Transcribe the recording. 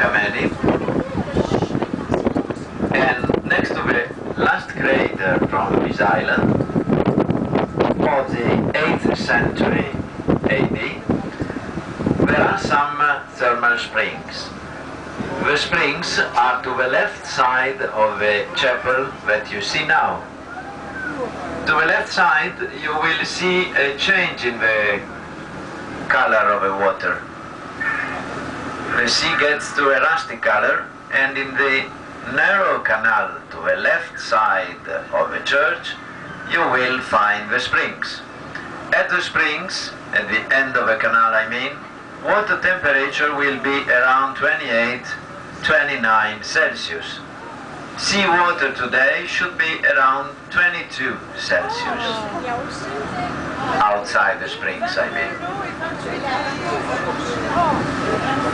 Kameni, and next to the last crater from this island, of the 8th century AD, there are some thermal springs. The springs are to the left side of the chapel that you see now. To the left side you will see a change in the color of the water. The sea gets to a rusty color, and in the narrow canal to the left side of the church you will find the springs. At the springs, at the end of the canal I mean, water temperature will be around 28-29 Celsius. Seawater today should be around 22 Celsius. Outside the springs I mean.